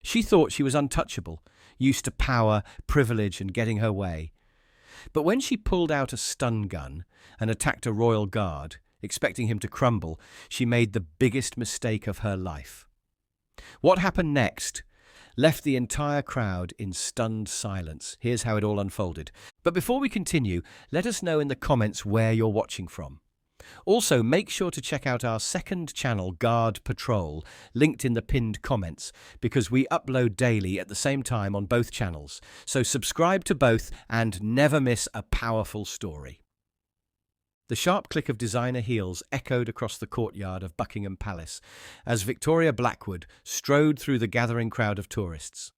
She thought she was untouchable, used to power, privilege, and getting her way. But when she pulled out a stun gun and attacked a royal guard, expecting him to crumble, she made the biggest mistake of her life. What happened next left the entire crowd in stunned silence. Here's how it all unfolded. But before we continue, let us know in the comments where you're watching from. Also, make sure to check out our second channel, Guard Patrol, linked in the pinned comments, because we upload daily at the same time on both channels. So subscribe to both and never miss a powerful story. The sharp click of designer heels echoed across the courtyard of Buckingham Palace as Victoria Blackwood strode through the gathering crowd of tourists.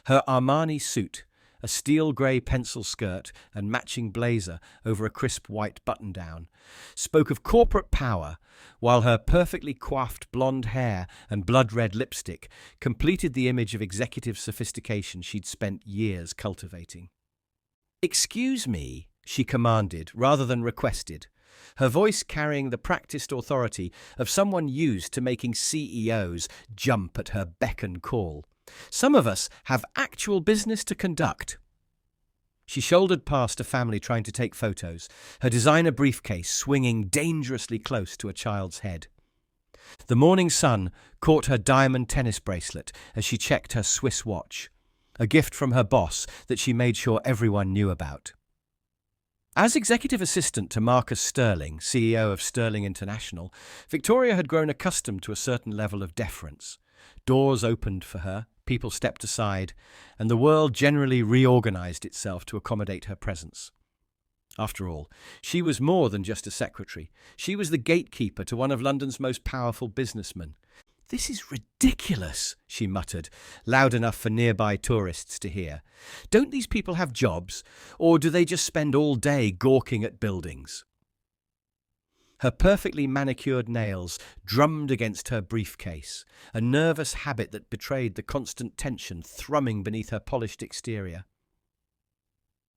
Her Armani suit, a steel grey pencil skirt and matching blazer over a crisp white button-down, spoke of corporate power, while her perfectly coiffed blonde hair and blood-red lipstick completed the image of executive sophistication she'd spent years cultivating. "Excuse me," she commanded rather than requested, her voice carrying the practiced authority of someone used to making CEOs jump at her beck and call. "Some of us have actual business to conduct." She shouldered past a family trying to take photos, her designer briefcase swinging dangerously close to a child's head. The morning sun caught her diamond tennis bracelet as she checked her Swiss watch, a gift from her boss that she made sure everyone knew about. As executive assistant to Marcus Sterling, CEO of Sterling International, Victoria had grown accustomed to a certain level of deference. Doors opened for her, people stepped aside, and the world generally reorganized itself to accommodate her presence. After all, she was more than just a secretary. She was the gatekeeper to one of London's most powerful businessmen. "This is ridiculous," she muttered, loud enough for nearby tourists to hear. "Don't these people have jobs, or do they just spend all day gawking at buildings?" Her perfectly manicured nails drummed against her briefcase, a nervous habit that betrayed the constant tension thrumming beneath her polished exterior.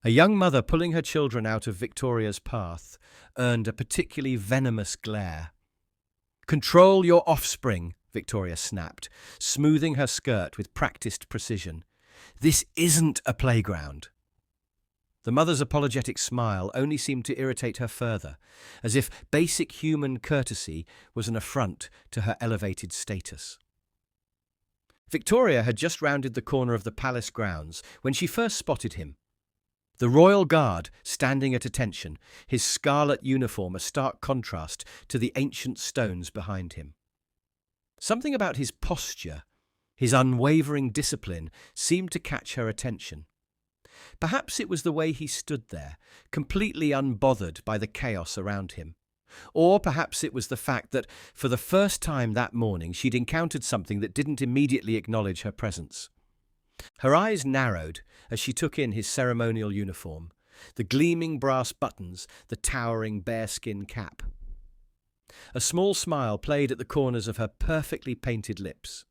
A young mother pulling her children out of Victoria's path earned a particularly venomous glare. "Control your offspring," Victoria snapped, smoothing her skirt with practiced precision. "This isn't a playground." The mother's apologetic smile only seemed to irritate her further, as if basic human courtesy was an affront to her elevated status. Victoria had just rounded the corner of the palace grounds when she first spotted him. The royal guard standing at attention, his scarlet uniform a stark contrast to the ancient stones behind him. Something about his posture, his unwavering discipline, seemed to catch her attention. Perhaps it was the way he stood there, completely unbothered by the chaos around him. Or perhaps it was the fact that, for the first time that morning, she'd encountered something that didn't immediately acknowledge her presence. Her eyes narrowed as she took in his ceremonial uniform, the gleaming brass buttons, the towering bearskin cap. A small smile played at the corners of her perfectly painted lips.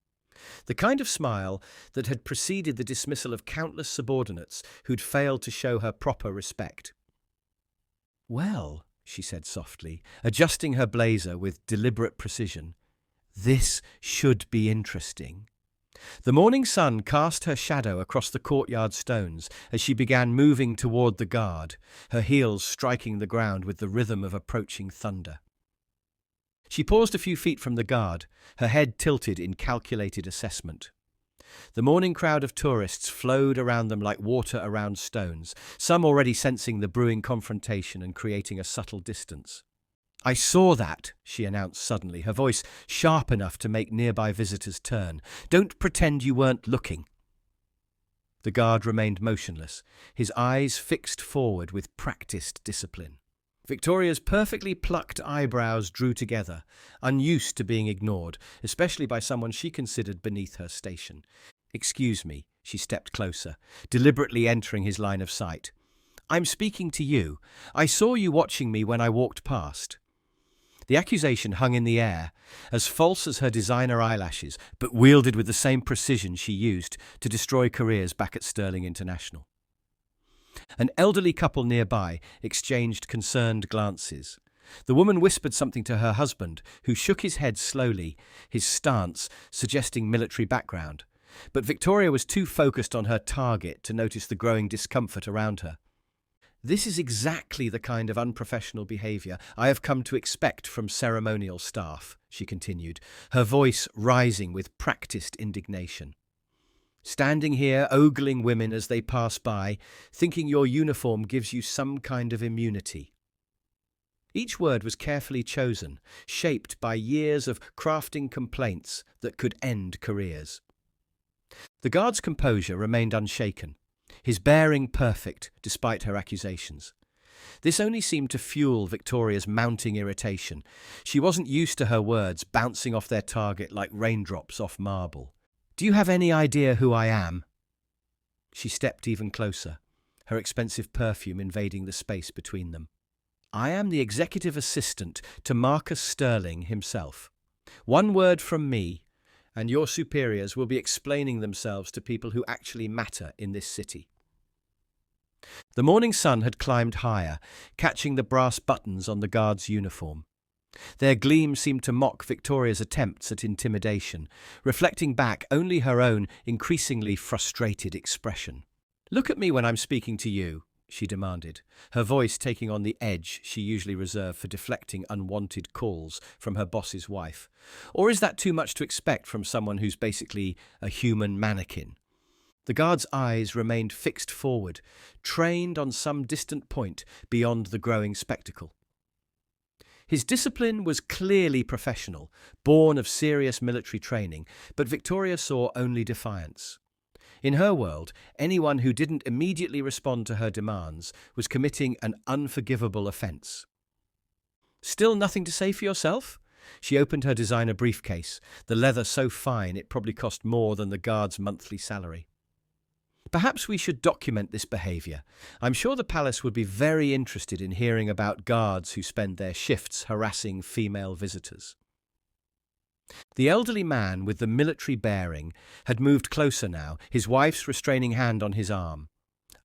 The kind of smile that had preceded the dismissal of countless subordinates who'd failed to show her proper respect. "Well," she said softly, adjusting her blazer with deliberate precision, "this should be interesting." The morning sun cast her shadow across the courtyard stones as she began moving toward the guard, her heels striking the ground with the rhythm of approaching thunder. She paused a few feet from the guard, her head tilted in calculated assessment. The morning crowd of tourists flowed around them like water around stones, some already sensing the brewing confrontation and creating a subtle distance. "I saw that," she announced suddenly, her voice sharp enough to make nearby visitors turn. "Don't pretend you weren't looking." The guard remained motionless, his eyes fixed forward with practiced discipline. Victoria's perfectly plucked eyebrows drew together, unused to being ignored, especially by someone she considered beneath her station. "Excuse me," she stepped closer, deliberately entering his line of sight. "I'm speaking to you. I saw you watching me when I walked past." The accusation hung in the air, as false as her designer eyelashes, but wielded with the same precision she used to destroy careers back at Sterling International. An elderly couple nearby exchanged concerned glances. The woman whispered something to her husband, who shook his head slowly, his stance suggesting military background. but Victoria was too focused on her target to notice the growing discomfort around her. "This is exactly the kind of unprofessional behaviour I have come to expect from ceremonial staff," she continued, her voice rising with practised indignation. "Standing here ogling women as they pass by, thinking your uniform gives you some kind of immunity." Each word was carefully chosen, shaped by years of crafting complaints that could end careers. The guard's composure remained unshaken, his bearing perfect despite her accusations. This only seemed to fuel Victoria's mounting irritation. She wasn't used to her words bouncing off their target like raindrops off marble. "Do you have any idea who I am?" She stepped even closer, her expensive perfume invading the space between them. "I am the executive assistant to Marcus Sterling himself. One word from me, and your superiors will be explaining themselves to people who actually matter in this city." The morning sun had climbed higher, catching the brass buttons on the guard's uniform. Their gleam seemed to mock Victoria's attempts at intimidation, reflecting back only her own increasingly frustrated expression. "Look at me when I'm speaking to you," she demanded, her voice taking on the edge she usually reserved for deflecting unwanted calls from her boss's wife. "Or is that too much to expect from someone who's basically a human mannequin?" The guard's eyes remained fixed forward, trained on some distant point beyond the growing spectacle. His discipline was clearly professional, born of serious military training, but Victoria saw only defiance. In her world, anyone who didn't immediately respond to her demands was committing an unforgivable offence. "Still nothing to say for yourself?" She opened her designer briefcase, the leather so fine it probably cost more than the guard's monthly salary. "Perhaps we should document this behaviour. I'm sure the palace would be very interested in hearing about guards who spend their shifts harassing female visitors." The elderly man with the military bearing had moved closer now, his wife's restraining hand on his arm.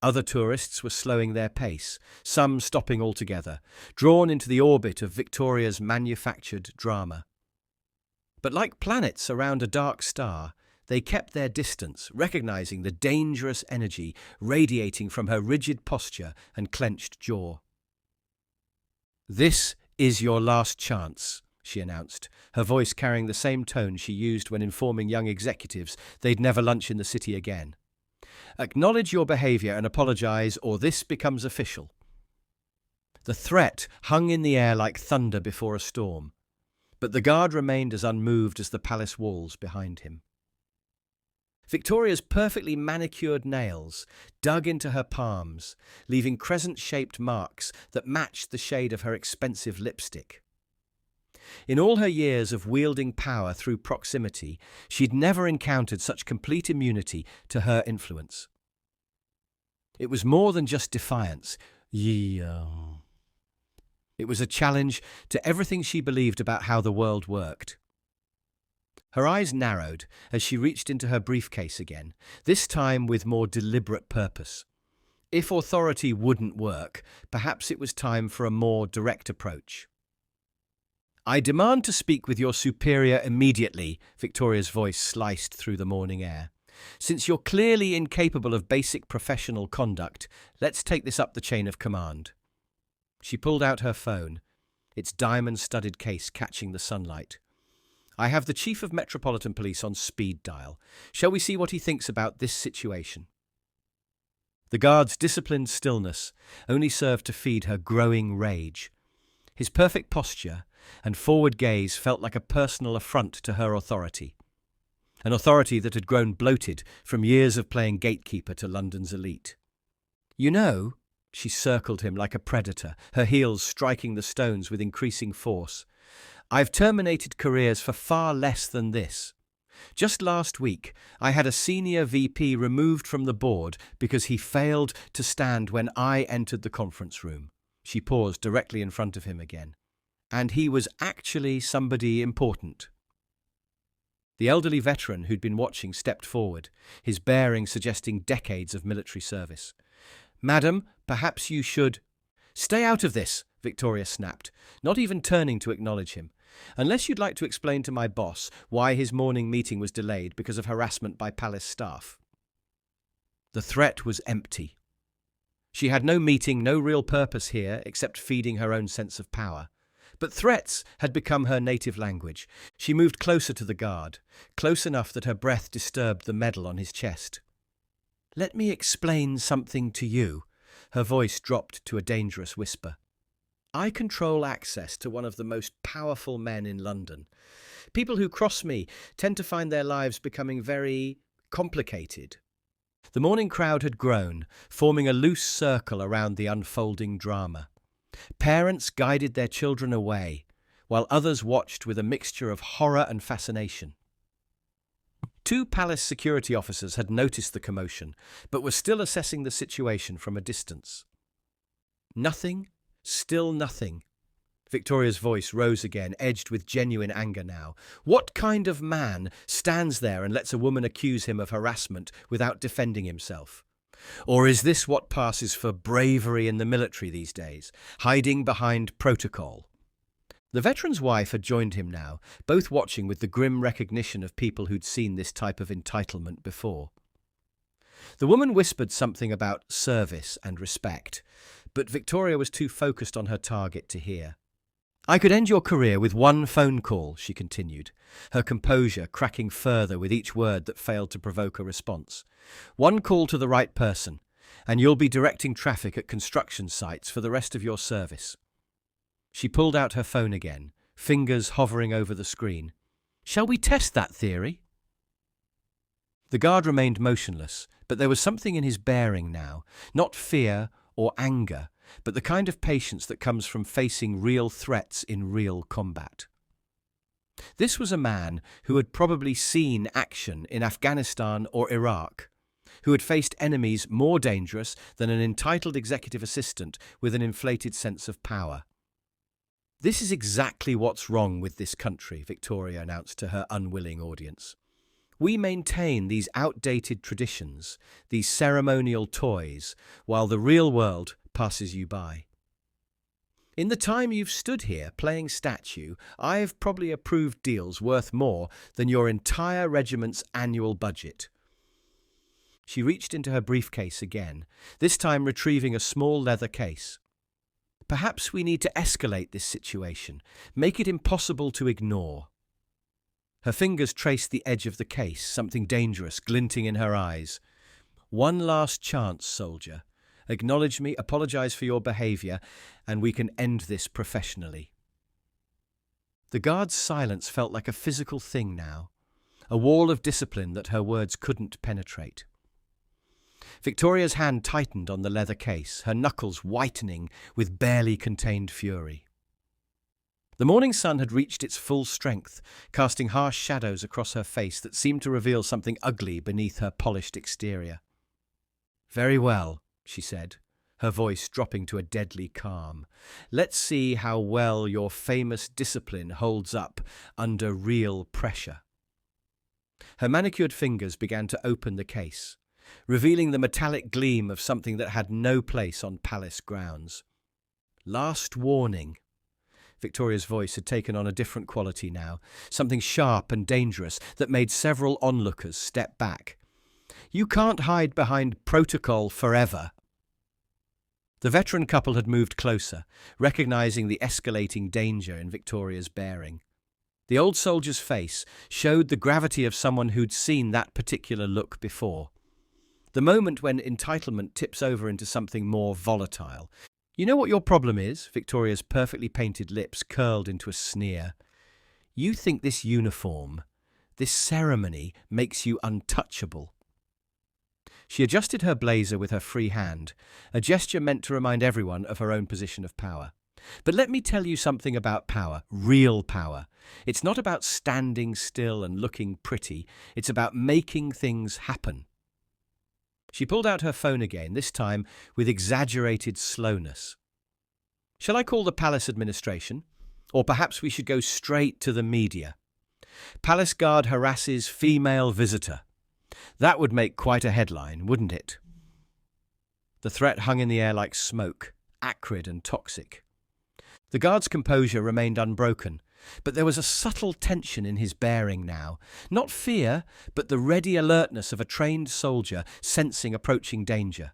Other tourists were slowing their pace, some stopping altogether, drawn into the orbit of Victoria's manufactured drama. But like planets around a dark star, they kept their distance, recognizing the dangerous energy radiating from her rigid posture and clenched jaw. "This is your last chance," she announced, her voice carrying the same tone she used when informing young executives they'd never lunch in the city again. "Acknowledge your behaviour and apologise, or this becomes official." The threat hung in the air like thunder before a storm, but the guard remained as unmoved as the palace walls behind him. Victoria's perfectly manicured nails dug into her palms, leaving crescent-shaped marks that matched the shade of her expensive lipstick. In all her years of wielding power through proximity, she'd never encountered such complete immunity to her influence. It was more than just defiance. It was a challenge to everything she believed about how the world worked. Her eyes narrowed as she reached into her briefcase again, this time with more deliberate purpose. If authority wouldn't work, perhaps it was time for a more direct approach. "I demand to speak with your superior immediately," Victoria's voice sliced through the morning air. "Since you're clearly incapable of basic professional conduct, let's take this up the chain of command." She pulled out her phone, its diamond-studded case catching the sunlight. "I have the Chief of Metropolitan Police on speed dial. Shall we see what he thinks about this situation?" The guard's disciplined stillness only served to feed her growing rage. His perfect posture and forward gaze felt like a personal affront to her authority, an authority that had grown bloated from years of playing gatekeeper to London's elite. "You know," she circled him like a predator, her heels striking the stones with increasing force, "I've terminated careers for far less than this. Just last week, I had a senior VP removed from the board because he failed to stand when I entered the conference room." She paused directly in front of him again. "And he was actually somebody important." The elderly veteran who'd been watching stepped forward, his bearing suggesting decades of military service. "Madam, perhaps you should—" "Stay out of this," Victoria snapped, not even turning to acknowledge him. unless you'd like to explain to my boss why his morning meeting was delayed because of harassment by palace staff." The threat was empty. She had no meeting, no real purpose here except feeding her own sense of power. But threats had become her native language. She moved closer to the guard, close enough that her breath disturbed the medal on his chest. "Let me explain something to you." Her voice dropped to a dangerous whisper. "I control access to one of the most powerful men in London. People who cross me tend to find their lives becoming very complicated." The morning crowd had grown, forming a loose circle around the unfolding drama. Parents guided their children away, while others watched with a mixture of horror and fascination. Two palace security officers had noticed the commotion, but were still assessing the situation from a distance. "Nothing, still nothing." Victoria's voice rose again, edged with genuine anger now. "What kind of man stands there and lets a woman accuse him of harassment without defending himself? Or is this what passes for bravery in the military these days, hiding behind protocol?" The veteran's wife had joined him now, both watching with the grim recognition of people who'd seen this type of entitlement before. The woman whispered something about service and respect, but Victoria was too focused on her target to hear. "I could end your career with one phone call," she continued, her composure cracking further with each word that failed to provoke a response. "One call to the right person, and you'll be directing traffic at construction sites for the rest of your service." She pulled out her phone again, fingers hovering over the screen. "Shall we test that theory?" The guard remained motionless, but there was something in his bearing now, not fear or anger, but the kind of patience that comes from facing real threats in real combat. This was a man who had probably seen action in Afghanistan or Iraq, who had faced enemies more dangerous than an entitled executive assistant with an inflated sense of power. "This is exactly what's wrong with this country," Victoria announced to her unwilling audience. "We maintain these outdated traditions, these ceremonial toys, while the real world passes you by. In the time you've stood here playing statue, I've probably approved deals worth more than your entire regiment's annual budget." She reached into her briefcase again, this time retrieving a small leather case. "Perhaps we need to escalate this situation, make it impossible to ignore." Her fingers traced the edge of the case, something dangerous glinting in her eyes. "One last chance, soldier. Acknowledge me, apologize for your behavior, and we can end this professionally." The guard's silence felt like a physical thing now, a wall of discipline that her words couldn't penetrate. Victoria's hand tightened on the leather case, her knuckles whitening with barely contained fury. The morning sun had reached its full strength, casting harsh shadows across her face that seemed to reveal something ugly beneath her polished exterior. "Very well," she said, her voice dropping to a deadly calm. "Let's see how well your famous discipline holds up under real pressure." Her manicured fingers began to open the case, revealing the metallic gleam of something that had no place on palace grounds. "Last warning." Victoria's voice had taken on a different quality now, something sharp and dangerous that made several onlookers step back. "You can't hide behind protocol forever." The veteran couple had moved closer, recognizing the escalating danger in Victoria's bearing. The old soldier's face showed the gravity of someone who'd seen that particular look before. The moment when entitlement tips over into something more volatile. "You know what your problem is?" Victoria's perfectly painted lips curled into a sneer. "You think this uniform, this ceremony, makes you untouchable." She adjusted her blazer with her free hand, a gesture meant to remind everyone of her own position of power. "But let me tell you something about power, real power. It's not about standing still and looking pretty. It's about making things happen." She pulled out her phone again, this time with exaggerated slowness. "Shall I call the palace administration? Or perhaps we should go straight to the media. Palace guard harasses female visitor. That would make quite a headline, wouldn't it?" The threat hung in the air like smoke, acrid and toxic. The guard's composure remained unbroken, but there was a subtle tension in his bearing now. Not fear, but the ready alertness of a trained soldier sensing approaching danger.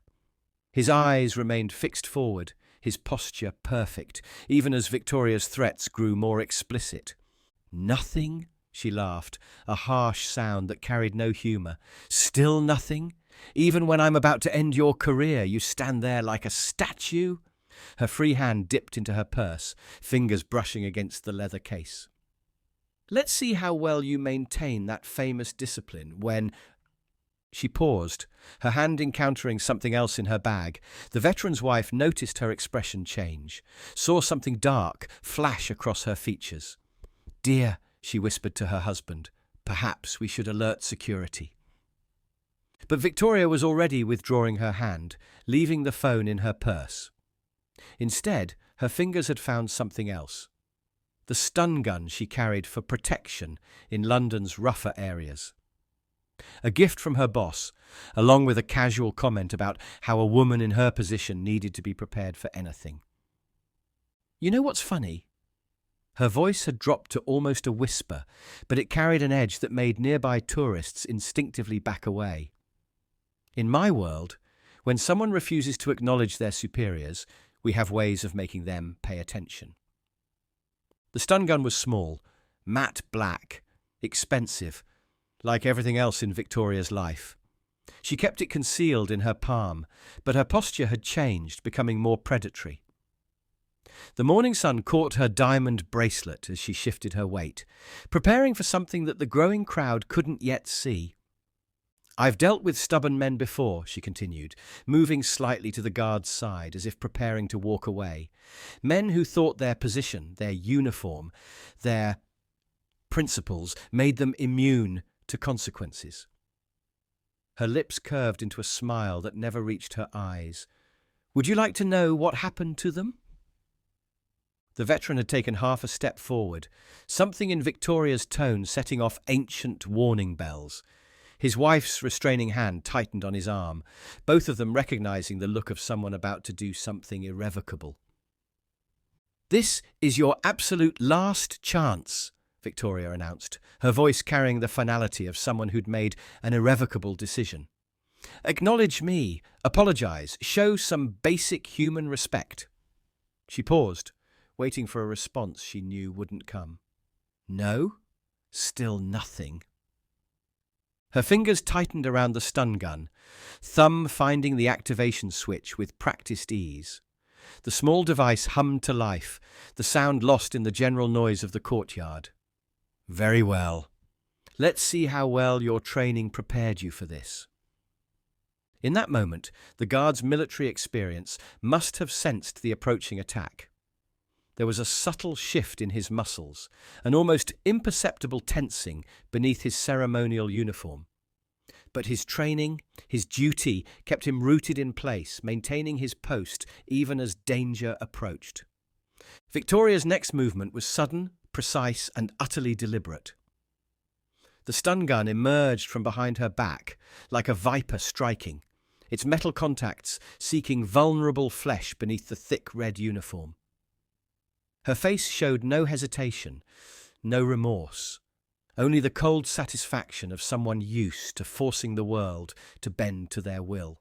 His eyes remained fixed forward, his posture perfect, even as Victoria's threats grew more explicit. "Nothing?" she laughed, a harsh sound that carried no humour. "Still nothing? Even when I'm about to end your career, you stand there like a statue?" Her free hand dipped into her purse, fingers brushing against the leather case. "Let's see how well you maintain that famous discipline when—" She paused, her hand encountering something else in her bag. The veteran's wife noticed her expression change, saw something dark flash across her features. "Dear," she whispered to her husband, "perhaps we should alert security." But Victoria was already withdrawing her hand, leaving the phone in her purse. Instead, her fingers had found something else. The stun gun she carried for protection in London's rougher areas. A gift from her boss, along with a casual comment about how a woman in her position needed to be prepared for anything. "You know what's funny?" Her voice had dropped to almost a whisper, but it carried an edge that made nearby tourists instinctively back away. "In my world, when someone refuses to acknowledge their superiors, we have ways of making them pay attention." The stun gun was small, matte black, expensive, like everything else in Victoria's life. She kept it concealed in her palm, but her posture had changed, becoming more predatory. The morning sun caught her diamond bracelet as she shifted her weight, preparing for something that the growing crowd couldn't yet see. "I've dealt with stubborn men before," she continued, moving slightly to the guard's side as if preparing to walk away. Men who thought their position, their uniform, their principles made them immune to consequences. Her lips curved into a smile that never reached her eyes. "Would you like to know what happened to them?" The veteran had taken half a step forward, something in Victoria's tone setting off ancient warning bells. His wife's restraining hand tightened on his arm, both of them recognizing the look of someone about to do something irrevocable. "This is your absolute last chance," Victoria announced, her voice carrying the finality of someone who'd made an irrevocable decision. "Acknowledge me, apologize, show some basic human respect." She paused, waiting for a response she knew wouldn't come. "No? Still nothing." Her fingers tightened around the stun gun, thumb finding the activation switch with practiced ease. The small device hummed to life, the sound lost in the general noise of the courtyard. "Very well. Let's see how well your training prepared you for this." In that moment, the guard's military experience must have sensed the approaching attack. There was a subtle shift in his muscles, an almost imperceptible tensing beneath his ceremonial uniform. But his training, his duty, kept him rooted in place, maintaining his post even as danger approached. Victoria's next movement was sudden, precise, and utterly deliberate. The stun gun emerged from behind her back, like a viper striking, its metal contacts seeking vulnerable flesh beneath the thick red uniform. Her face showed no hesitation, no remorse, only the cold satisfaction of someone used to forcing the world to bend to their will.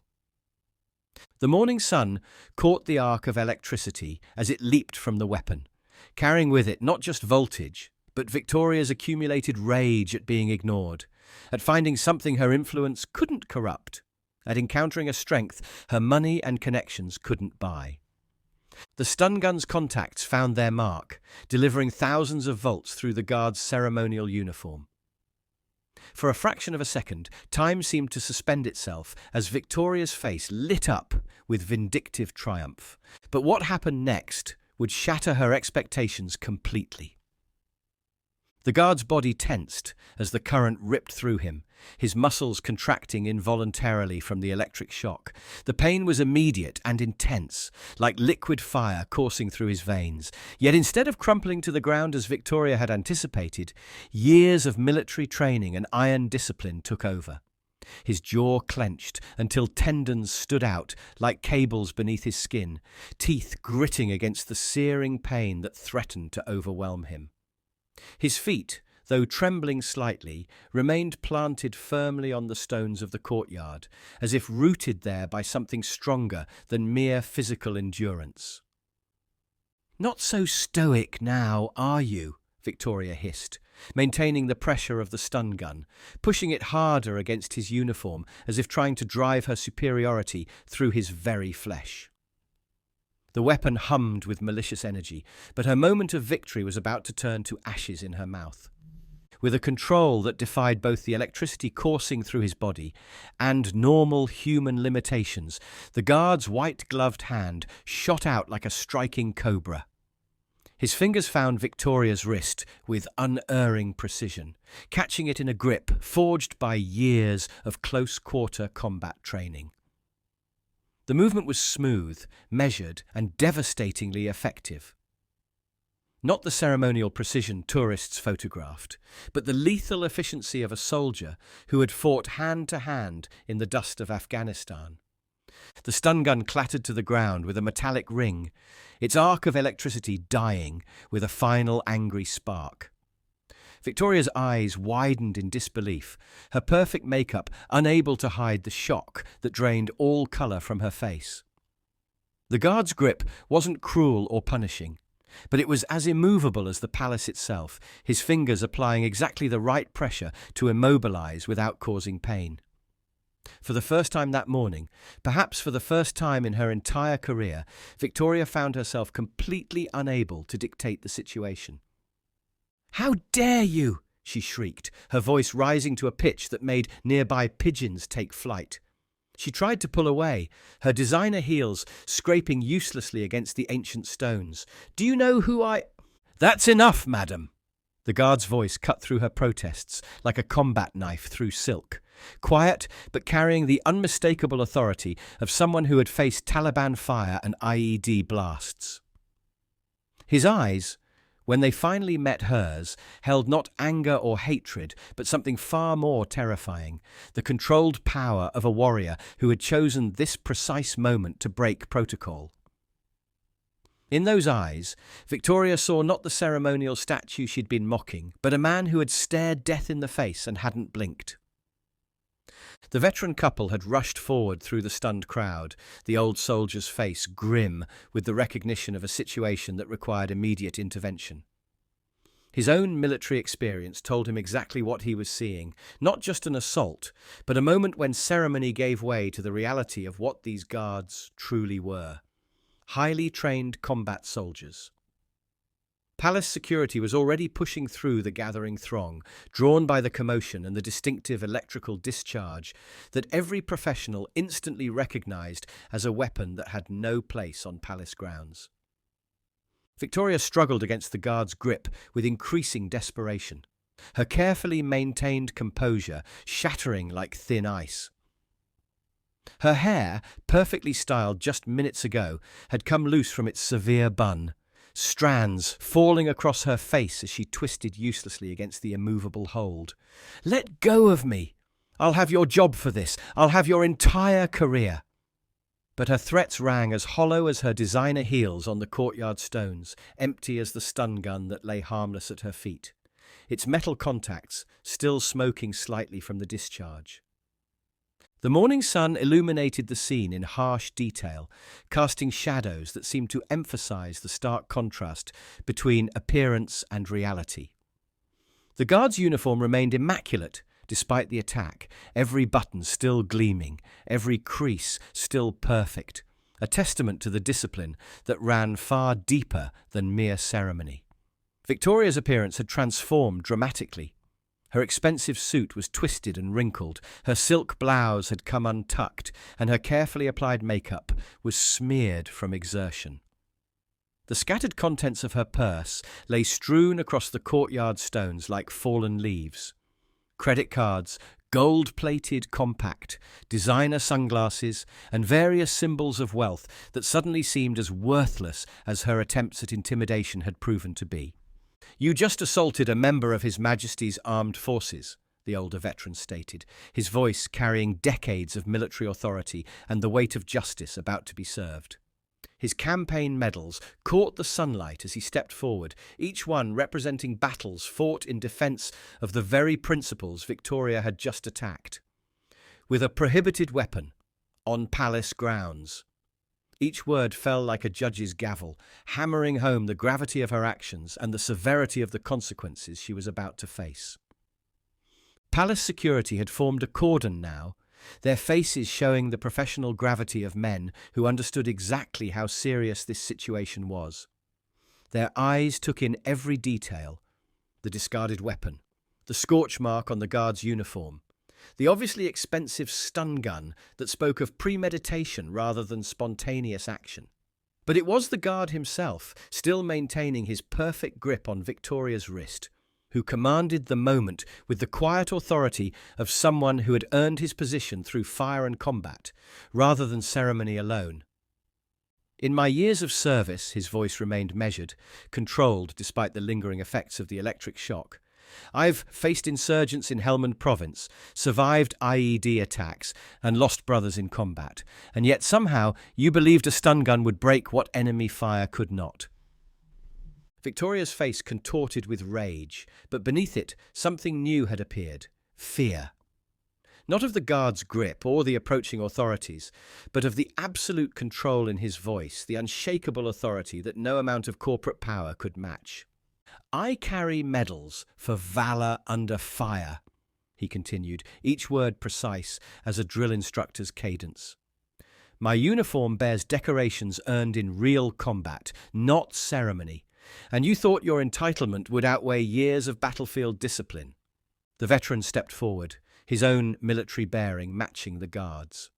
The morning sun caught the arc of electricity as it leaped from the weapon, carrying with it not just voltage, but Victoria's accumulated rage at being ignored, at finding something her influence couldn't corrupt, at encountering a strength her money and connections couldn't buy. The stun gun's contacts found their mark, delivering thousands of volts through the guard's ceremonial uniform. For a fraction of a second, time seemed to suspend itself as Victoria's face lit up with vindictive triumph. But what happened next would shatter her expectations completely. The guard's body tensed as the current ripped through him, his muscles contracting involuntarily from the electric shock. The pain was immediate and intense, like liquid fire coursing through his veins. Yet instead of crumpling to the ground as Victoria had anticipated, years of military training and iron discipline took over. His jaw clenched until tendons stood out like cables beneath his skin, teeth gritting against the searing pain that threatened to overwhelm him. His feet, though trembling slightly, remained planted firmly on the stones of the courtyard, as if rooted there by something stronger than mere physical endurance. "Not so stoic now, are you?" Victoria hissed, maintaining the pressure of the stun gun, pushing it harder against his uniform as if trying to drive her superiority through his very flesh. The weapon hummed with malicious energy, but her moment of victory was about to turn to ashes in her mouth. With a control that defied both the electricity coursing through his body and normal human limitations, the guard's white-gloved hand shot out like a striking cobra. His fingers found Victoria's wrist with unerring precision, catching it in a grip forged by years of close-quarter combat training. The movement was smooth, measured, and devastatingly effective. Not the ceremonial precision tourists photographed, but the lethal efficiency of a soldier who had fought hand-to-hand in the dust of Afghanistan. The stun gun clattered to the ground with a metallic ring, its arc of electricity dying with a final angry spark. Victoria's eyes widened in disbelief, her perfect makeup unable to hide the shock that drained all colour from her face. The guard's grip wasn't cruel or punishing, but it was as immovable as the palace itself, his fingers applying exactly the right pressure to immobilize without causing pain. For the first time that morning, perhaps for the first time in her entire career, Victoria found herself completely unable to dictate the situation. "How dare you!" she shrieked, her voice rising to a pitch that made nearby pigeons take flight. She tried to pull away, her designer heels scraping uselessly against the ancient stones. "Do you know who I—" "That's enough, madam!" The guard's voice cut through her protests like a combat knife through silk, quiet but carrying the unmistakable authority of someone who had faced Taliban fire and IED blasts. His eyes, when they finally met hers, held not anger or hatred, but something far more terrifying, the controlled power of a warrior who had chosen this precise moment to break protocol. In those eyes, Victoria saw not the ceremonial statue she'd been mocking, but a man who had stared death in the face and hadn't blinked. The veteran couple had rushed forward through the stunned crowd, the old soldier's face grim with the recognition of a situation that required immediate intervention. His own military experience told him exactly what he was seeing, not just an assault, but a moment when ceremony gave way to the reality of what these guards truly were: highly trained combat soldiers. Palace security was already pushing through the gathering throng, drawn by the commotion and the distinctive electrical discharge that every professional instantly recognized as a weapon that had no place on palace grounds. Victoria struggled against the guard's grip with increasing desperation, her carefully maintained composure shattering like thin ice. Her hair, perfectly styled just minutes ago, had come loose from its severe bun, strands falling across her face as she twisted uselessly against the immovable hold. "Let go of me! I'll have your job for this. I'll have your entire career." But her threats rang as hollow as her designer heels on the courtyard stones, empty as the stun gun that lay harmless at her feet, its metal contacts still smoking slightly from the discharge. The morning sun illuminated the scene in harsh detail, casting shadows that seemed to emphasize the stark contrast between appearance and reality. The guard's uniform remained immaculate despite the attack, every button still gleaming, every crease still perfect, a testament to the discipline that ran far deeper than mere ceremony. Victoria's appearance had transformed dramatically. Her expensive suit was twisted and wrinkled, her silk blouse had come untucked, and her carefully applied makeup was smeared from exertion. The scattered contents of her purse lay strewn across the courtyard stones like fallen leaves. Credit cards, gold-plated compact, designer sunglasses, and various symbols of wealth that suddenly seemed as worthless as her attempts at intimidation had proven to be. "You just assaulted a member of His Majesty's Armed Forces," the older veteran stated, his voice carrying decades of military authority and the weight of justice about to be served. His campaign medals caught the sunlight as he stepped forward, each one representing battles fought in defense of the very principles Victoria had just attacked. With a prohibited weapon, on palace grounds. Each word fell like a judge's gavel, hammering home the gravity of her actions and the severity of the consequences she was about to face. Palace security had formed a cordon now, their faces showing the professional gravity of men who understood exactly how serious this situation was. Their eyes took in every detail: the discarded weapon, the scorch mark on the guard's uniform, the obviously expensive stun gun that spoke of premeditation rather than spontaneous action. But it was the guard himself, still maintaining his perfect grip on Victoria's wrist, who commanded the moment with the quiet authority of someone who had earned his position through fire and combat, rather than ceremony alone. In my years of service, his voice remained measured, controlled despite the lingering effects of the electric shock. I've faced insurgents in Helmand Province, survived IED attacks, and lost brothers in combat, and yet somehow you believed a stun gun would break what enemy fire could not. Victoria's face contorted with rage, but beneath it something new had appeared: fear. Not of the guard's grip or the approaching authorities, but of the absolute control in his voice, the unshakable authority that no amount of corporate power could match. "I carry medals for valor under fire," he continued, each word precise as a drill instructor's cadence. "My uniform bears decorations earned in real combat, not ceremony. And you thought your entitlement would outweigh years of battlefield discipline." The veteran stepped forward, his own military bearing matching the guard's.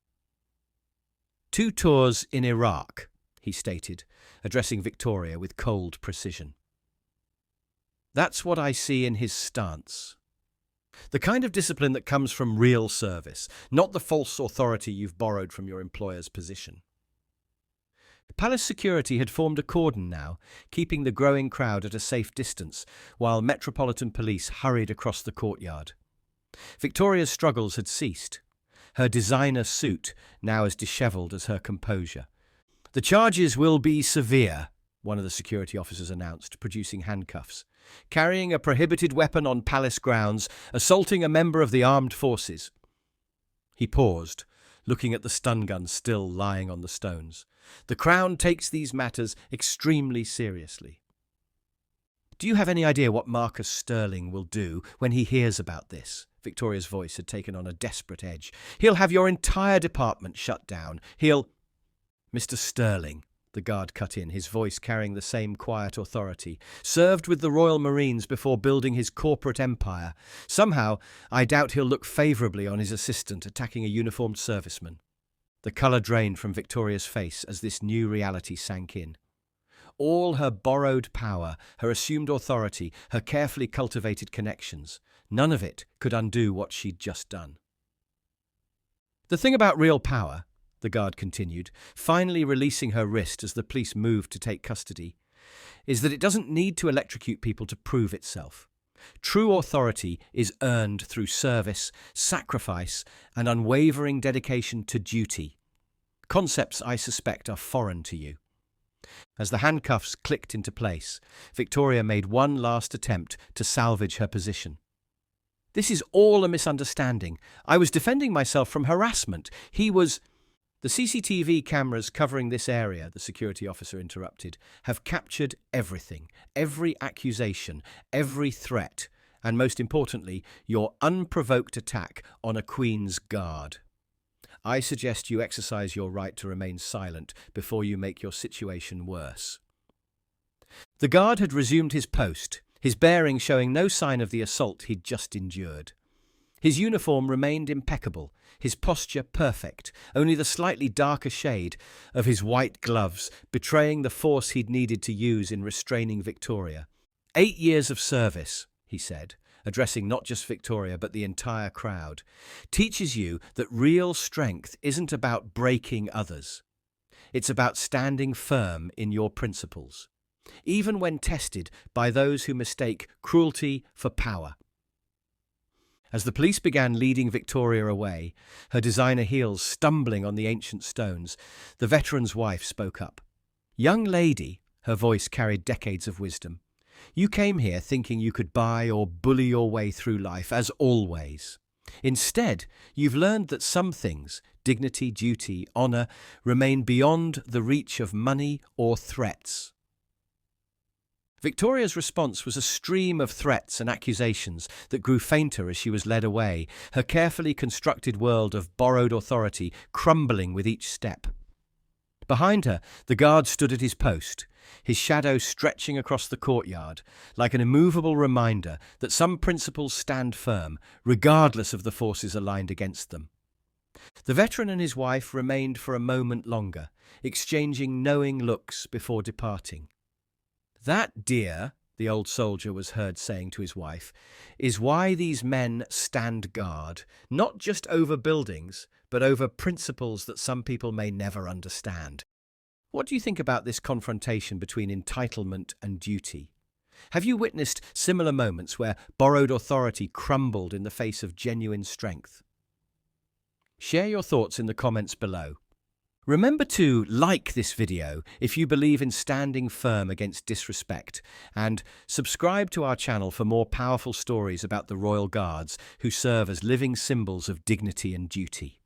"2 tours in Iraq," he stated, addressing Victoria with cold precision. "That's what I see in his stance. The kind of discipline that comes from real service, not the false authority you've borrowed from your employer's position." Palace security had formed a cordon now, keeping the growing crowd at a safe distance, while Metropolitan Police hurried across the courtyard. Victoria's struggles had ceased, her designer suit now as dishevelled as her composure. "The charges will be severe," one of the security officers announced, producing handcuffs. "Carrying a prohibited weapon on palace grounds, assaulting a member of the armed forces." He paused, looking at the stun gun still lying on the stones. "The Crown takes these matters extremely seriously." "Do you have any idea what Marcus Sterling will do when he hears about this?" Victoria's voice had taken on a desperate edge. "He'll have your entire department shut down. He'll—" "Mr. Sterling," the guard cut in, his voice carrying the same quiet authority, "served with the Royal Marines before building his corporate empire. Somehow, I doubt he'll look favourably on his assistant attacking a uniformed serviceman." The colour drained from Victoria's face as this new reality sank in. All her borrowed power, her assumed authority, her carefully cultivated connections, none of it could undo what she'd just done. "The thing about real power," the guard continued, finally releasing her wrist as the police moved to take custody, "is that it doesn't need to electrocute people to prove itself. True authority is earned through service, sacrifice, and unwavering dedication to duty. Concepts I suspect are foreign to you." As the handcuffs clicked into place, Victoria made one last attempt to salvage her position. "This is all a misunderstanding. I was defending myself from harassment. He was—" "The CCTV cameras covering this area," the security officer interrupted, "have captured everything, every accusation, every threat, and most importantly, your unprovoked attack on a Queen's guard. I suggest you exercise your right to remain silent before you make your situation worse." The guard had resumed his post, his bearing showing no sign of the assault he'd just endured. His uniform remained impeccable, his posture perfect, only the slightly darker shade of his white gloves betraying the force he'd needed to use in restraining Victoria. 8 years of service," he said, addressing not just Victoria but the entire crowd, "teaches you that real strength isn't about breaking others. It's about standing firm in your principles, even when tested by those who mistake cruelty for power." As the police began leading Victoria away, her designer heels stumbling on the ancient stones, the veteran's wife spoke up. Young lady, her voice carried decades of wisdom. You came here thinking you could buy or bully your way through life, as always. Instead, you've learned that some things, dignity, duty, honor, remain beyond the reach of money or threats. Victoria's response was a stream of threats and accusations that grew fainter as she was led away, her carefully constructed world of borrowed authority crumbling with each step. Behind her, the guard stood at his post, his shadow stretching across the courtyard, like an immovable reminder that some principles stand firm, regardless of the forces aligned against them. The veteran and his wife remained for a moment longer, exchanging knowing looks before departing. "That, dear," the old soldier was heard saying to his wife, "is why these men stand guard, not just over buildings, but over principles that some people may never understand." What do you think about this confrontation between entitlement and duty? Have you witnessed similar moments where borrowed authority crumbled in the face of genuine strength? Share your thoughts in the comments below. Remember to like this video if you believe in standing firm against disrespect, and subscribe to our channel for more powerful stories about the Royal Guards who serve as living symbols of dignity and duty.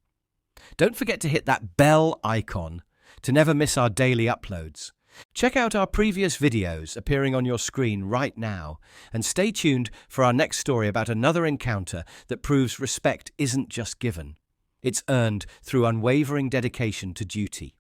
Don't forget to hit that bell icon to never miss our daily uploads. Check out our previous videos appearing on your screen right now, and stay tuned for our next story about another encounter that proves respect isn't just given. It's earned through unwavering dedication to duty.